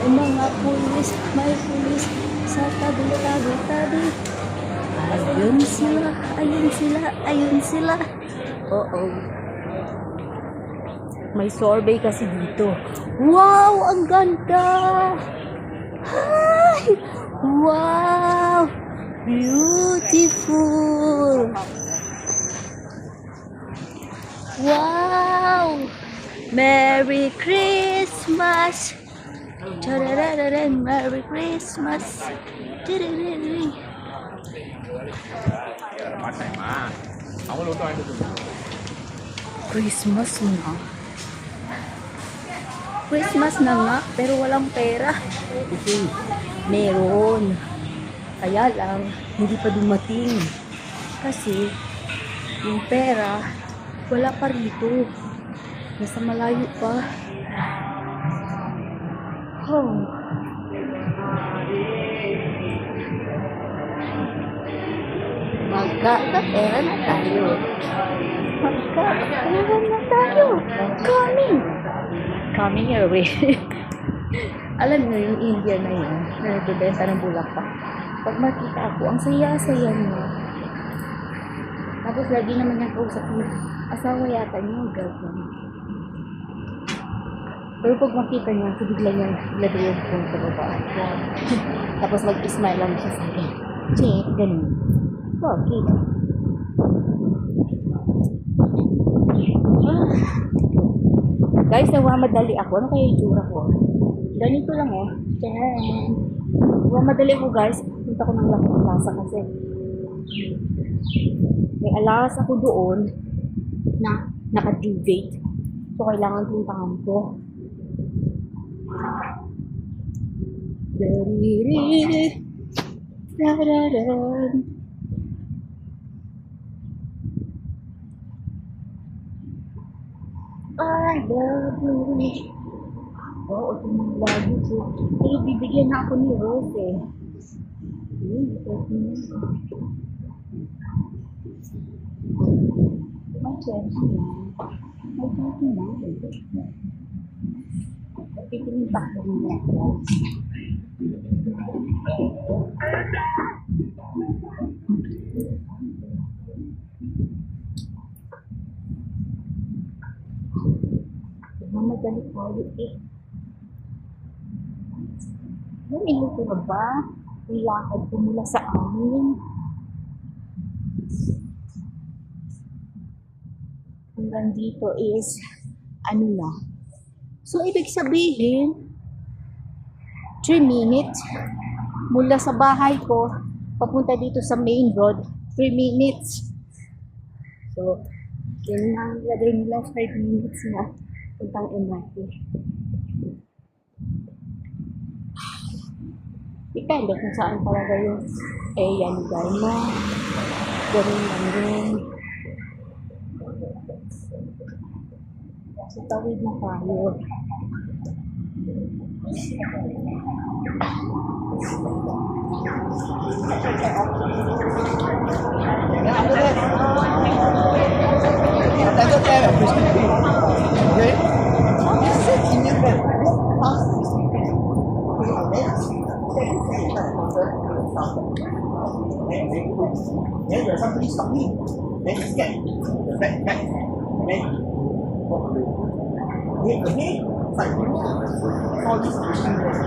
Mga pulis, may pulis sa tabi-tabi-tabi. Ayun sila, ayun sila, ayun sila. Oo. May sorbet kasi dito. Wow, ang ganda! Hi! Wow! Beautiful! Wow! Merry Christmas! Tararararan, Merry Christmas! Tararararan. มาใส่มาเอาก็รู้ตัวเองดู Christmas na. Christmas na nga, pero walang pera. Meron. Kaya lang, hindi pa dumating. Kasi, yung pera, wala pa rito. Nasa malayo pa. Oh. Magkakapera na tayo. Magkakapera na tayo. Coming. Coming your way. Alam nyo yung India na yun, na nagbebenta ng bulaklak. Pag makita ako, ang saya-saya niya. Tapos lagi naman niyang kausap niya. Asawa yata niya, girlfriend. Pero pag makita niya, bigla niyang ilagay yung phone sa baba. Tapos mag-smile lang siya sa akin. Check, ganun. Okay. Guys, nagmamadali ako. Ano kaya yung tsura ko? Ganito lang oh. Tiyan. Nagmamadali ako guys. Punta ko ng Lakong Plaza kasi may alas ako doon na naka-due date. So, kailangan puntahan ko. Dariri. Dararan. I love you. Oo, ito mga lagi ko. Pero bibigyan na ako ni Rose eh. May chance na. May chance na. Titingin pa ako niya. Mamadali tayo eh. May minuto na ba? Ilakad ko mula sa amin. Hanggang dito is, ano na. So, ibig sabihin, 3 minutes mula sa bahay ko, papunta dito sa main road, 3 minutes. So, yun na, lagay nila 5 minutes na puntang MRT. Depende kung saan talaga yung area ni Galma. Ganun lang rin. So, tawid na tayo. There's somebody stop me. Then you get back. Then okay. Like all these machines.